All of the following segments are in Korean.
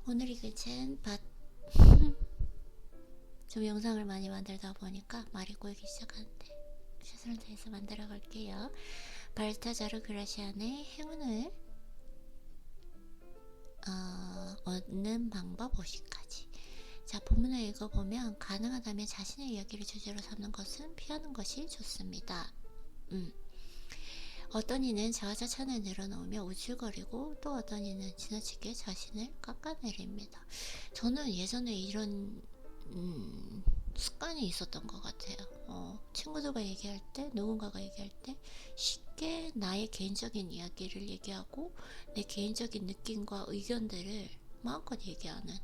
오늘이 그젠 좀 영상을 많이 만들다 보니까 말이 꼬이기 시작하는데 최선을 다해서 만들어 갈게요. 발타자르 그라시안의 행운을 얻는 방법 50가지. 자, 본문을 읽어보면 가능하다면 자신의 이야기를 주제로 삼는 것은 피하는 것이 좋습니다. 어떤 이는 자화자찬을 내려놓으며 우쭐거리고 또 어떤 이는 지나치게 자신을 깎아내립니다. 저는 예전에 이런 습관이 있었던 것 같아요. 친구들과 얘기할 때, 누군가가 얘기할 때 쉽게 나의 개인적인 이야기를 얘기하고 내 개인적인 느낌과 의견들을 마음껏 얘기하는,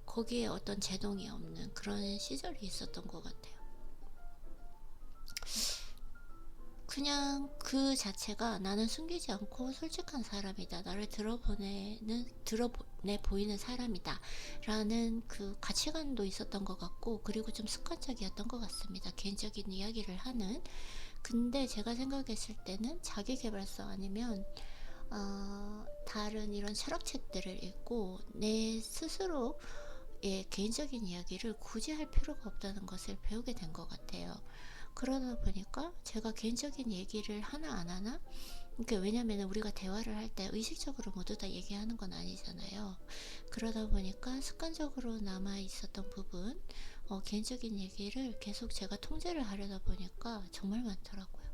거기에 어떤 제동이 없는 그런 시절이 있었던 것 같아요. 그냥 그 자체가 나는 숨기지 않고 솔직한 사람이다, 나를 드러내 보이는 사람이다 라는 그 가치관도 있었던 것 같고, 그리고 좀 습관적이었던 것 같습니다. 개인적인 이야기를 하는. 근데 제가 생각했을 때는 자기계발서 아니면 다른 이런 철학책들을 읽고 내 스스로의 개인적인 이야기를 굳이 할 필요가 없다는 것을 배우게 된 것 같아요. 그러다 보니까 제가 개인적인 얘기를 하나 안 하나, 그러니까 왜냐면 우리가 대화를 할 때 의식적으로 모두 다 얘기하는 건 아니잖아요. 그러다 보니까 습관적으로 남아 있었던 부분, 개인적인 얘기를 계속 제가 통제를 하려다 보니까 정말 많더라고요.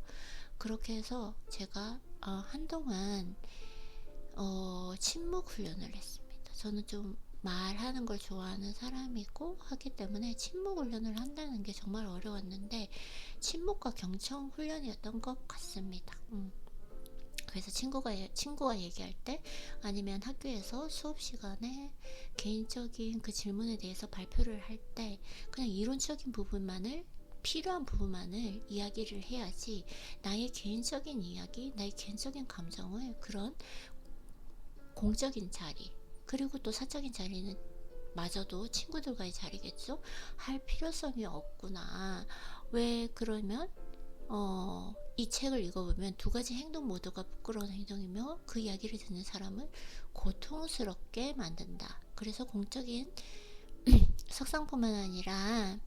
그렇게 해서 제가 한동안 침묵 훈련을 했습니다. 저는 좀 말하는 걸 좋아하는 사람이고 하기 때문에 침묵 훈련을 한다는 게 정말 어려웠는데 침묵과 경청 훈련이었던 것 같습니다. 그래서 친구가 얘기할 때, 아니면 학교에서 수업 시간에 개인적인 그 질문에 대해서 발표를 할 때 그냥 이론적인 부분만을, 필요한 부분만을 이야기를 해야지, 나의 개인적인 이야기, 나의 개인적인 감정을 그런 공적인 자리, 그리고 또 사적인 자리는 마저도 친구들과의 자리겠죠? 할 필요성이 없구나. 왜 그러면 이 책을 읽어보면 두 가지 행동 모두가 부끄러운 행동이며 그 이야기를 듣는 사람을 고통스럽게 만든다. 그래서 공적인 석상뿐만 아니라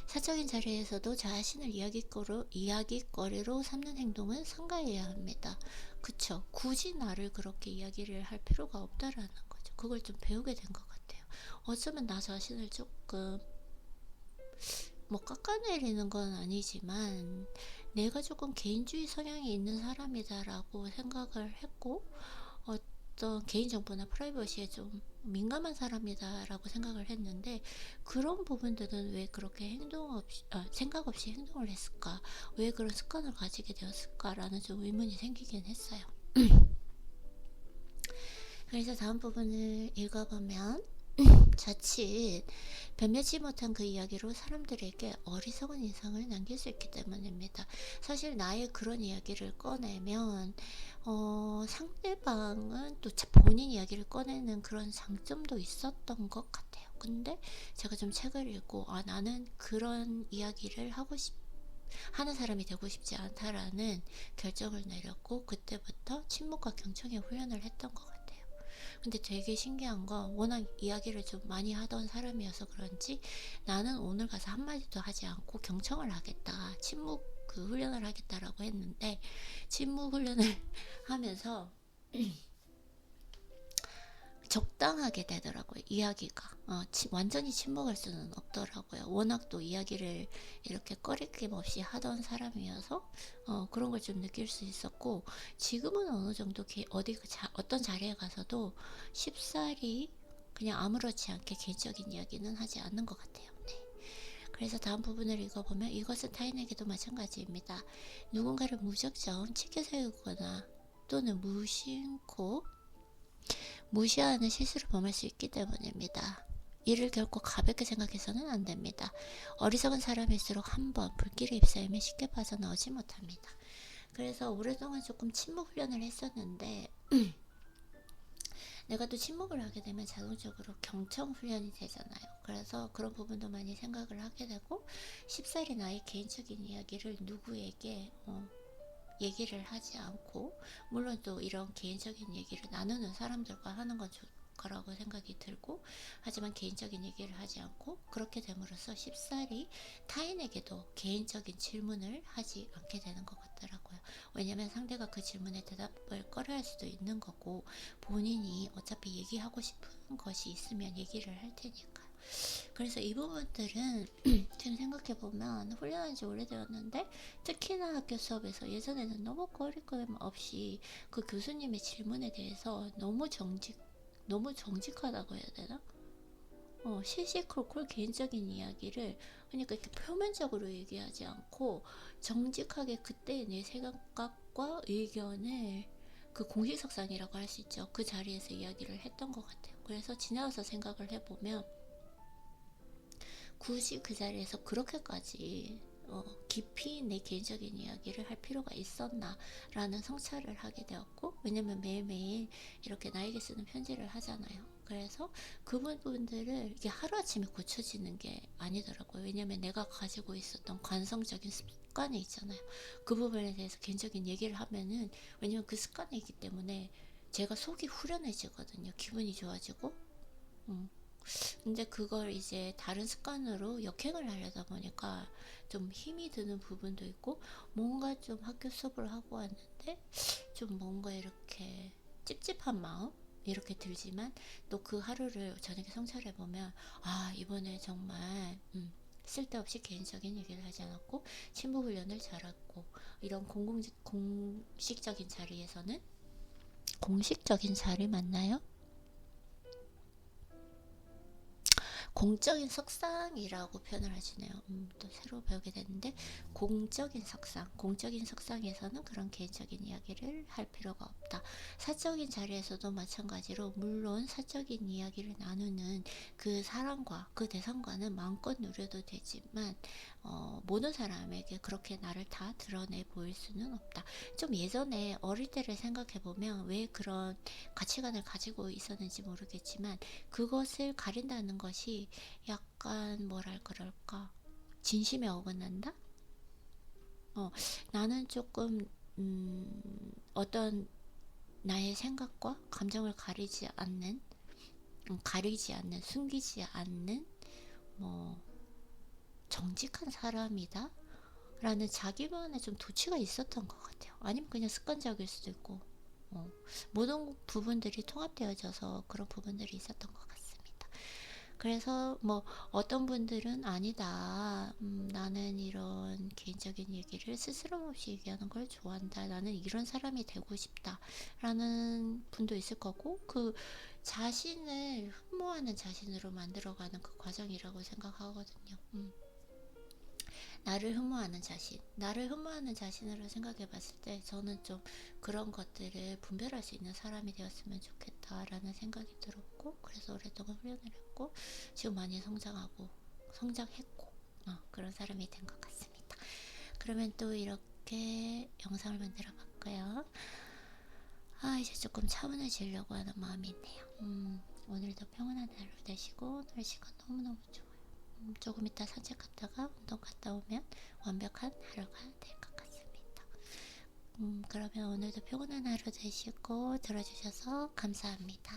사적인 자리에서도 자신을 이야기거리로 삼는 행동은 삼가해야 합니다. 그쵸? 굳이 나를 그렇게 이야기를 할 필요가 없다라는 거죠. 그걸 좀 배우게 된 것 같아요. 어쩌면 나 자신을 조금 깎아내리는 건 아니지만 내가 조금 개인주의 성향이 있는 사람이다라고 생각을 했고, 어떤 개인정보나 프라이버시에 좀 민감한 사람이다라고 생각을 했는데, 그런 부분들은 왜 그렇게 생각 없이 행동을 했을까, 왜 그런 습관을 가지게 되었을까라는 좀 의문이 생기긴 했어요. 그래서 다음 부분을 읽어보면 자칫 변명치 못한 그 이야기로 사람들에게 어리석은 인상을 남길 수 있기 때문입니다. 사실 나의 그런 이야기를 꺼내면 상대방은 또 본인 이야기를 꺼내는 그런 장점도 있었던 것 같아요. 근데 제가 좀 책을 읽고 나는 그런 이야기를 하는 사람이 되고 싶지 않다라는 결정을 내렸고, 그때부터 침묵과 경청의 훈련을 했던 것 같아요. 근데 되게 신기한 건, 워낙 이야기를 좀 많이 하던 사람이어서 그런지 나는 오늘 가서 한마디도 하지 않고 경청을 하겠다, 침묵 그 훈련을 하겠다라고 했는데, 침묵 훈련을 하면서 적당하게 되더라고요. 이야기가 완전히 침묵할 수는 없더라고요. 워낙 또 이야기를 이렇게 꺼리낌 없이 하던 사람이어서 그런 걸 좀 느낄 수 있었고, 지금은 어느 정도 어떤 자리에 가서도 쉽사리 그냥 아무렇지 않게 개인적인 이야기는 하지 않는 것 같아요. 네. 그래서 다음 부분을 읽어보면 이것은 타인에게도 마찬가지입니다. 누군가를 무작정 치켜 세우거나 또는 무시하는 실수를 범할 수 있기 때문입니다. 이를 결코 가볍게 생각해서는 안 됩니다. 어리석은 사람일수록 한번 불길에 휩싸이면 쉽게 빠져나오지 못합니다. 그래서 오랫동안 조금 침묵 훈련을 했었는데 내가 또 침묵을 하게 되면 자동적으로 경청 훈련이 되잖아요. 그래서 그런 부분도 많이 생각을 하게 되고, 쉽사리 나의 개인적인 이야기를 누구에게 얘기를 하지 않고, 물론 또 이런 개인적인 얘기를 나누는 사람들과 하는 건 좋을 거라고 생각이 들고, 하지만 개인적인 얘기를 하지 않고 그렇게 됨으로써 쉽사리 타인에게도 개인적인 질문을 하지 않게 되는 것 같더라고요. 왜냐면 상대가 그 질문에 대답을 꺼려할 수도 있는 거고, 본인이 어차피 얘기하고 싶은 것이 있으면 얘기를 할 테니까요. 그래서 이 부분들은 지금 생각해보면 훈련한 지 오래되었는데, 특히나 학교 수업에서 예전에는 너무 꺼리낌 없이 그 교수님의 질문에 대해서 너무 정직하다고 해야 되나? 시시콜콜 개인적인 이야기를, 그러니까 이렇게 표면적으로 얘기하지 않고 정직하게 그때의 내 생각과 의견을, 그 공식석상이라고 할 수 있죠. 그 자리에서 이야기를 했던 것 같아요. 그래서 지나와서 생각을 해보면 굳이 그 자리에서 그렇게까지 깊이 내 개인적인 이야기를 할 필요가 있었나 라는 성찰을 하게 되었고, 왜냐면 매일매일 이렇게 나에게 쓰는 편지를 하잖아요. 그래서 그 부분들을 이게 하루아침에 고쳐지는 게 아니더라고요. 왜냐면 내가 가지고 있었던 관성적인 습관이 있잖아요. 그 부분에 대해서 개인적인 얘기를 하면은, 왜냐면 그 습관이 있기 때문에 제가 속이 후련해지거든요. 기분이 좋아지고. 근데 그걸 이제 다른 습관으로 역행을 하려다 보니까 좀 힘이 드는 부분도 있고, 뭔가 좀 학교 수업을 하고 왔는데 좀 뭔가 이렇게 찝찝한 마음 이렇게 들지만, 또 그 하루를 저녁에 성찰해보면, 아, 이번에 정말 쓸데없이 개인적인 얘기를 하지 않았고 친구 훈련을 잘했고, 이런 공식적인 자리에서는, 공식적인 자리 맞나요? 공적인 석상이라고 표현을 하시네요. 또 새로 배우게 됐는데, 공적인 석상에서는 그런 개인적인 이야기를 할 필요가 없다. 사적인 자리에서도 마찬가지로, 물론 사적인 이야기를 나누는 그 사람과 그 대상과는 마음껏 누려도 되지만, 모든 사람에게 그렇게 나를 다 드러내 보일 수는 없다. 좀 예전에 어릴 때를 생각해보면 왜 그런 가치관을 가지고 있었는지 모르겠지만, 그것을 가린다는 것이 약간 뭐랄 그럴까, 진심에 어긋난다? 나는 조금 어떤 나의 생각과 감정을 가리지 않는, 숨기지 않는, 뭐 정직한 사람이다 라는 자기만의 좀 도취가 있었던 것 같아요. 아니면 그냥 습관적일 수도 있고, 모든 부분들이 통합되어져서 그런 부분들이 있었던 것 같습니다. 그래서 뭐 어떤 분들은 아니다, 나는 이런 개인적인 얘기를 스스럼 없이 얘기하는 걸 좋아한다, 나는 이런 사람이 되고 싶다 라는 분도 있을 거고, 그 자신을 흠모하는 자신으로 만들어가는 그 과정이라고 생각하거든요. 나를 흠모하는 자신으로 생각해 봤을 때, 저는 좀 그런 것들을 분별할 수 있는 사람이 되었으면 좋겠다라는 생각이 들었고, 그래서 오랫동안 훈련을 했고, 지금 많이 성장했고, 그런 사람이 된 것 같습니다. 그러면 또 이렇게 영상을 만들어 봤고요. 이제 조금 차분해지려고 하는 마음이 있네요. 오늘도 평온한 하루 되시고, 날씨가 너무너무 좋아요. 조금 이따 산책 갔다가 운동 갔다 오면 완벽한 하루가 될 것 같습니다. 그러면 오늘도 평온한 하루 되시고, 들어주셔서 감사합니다.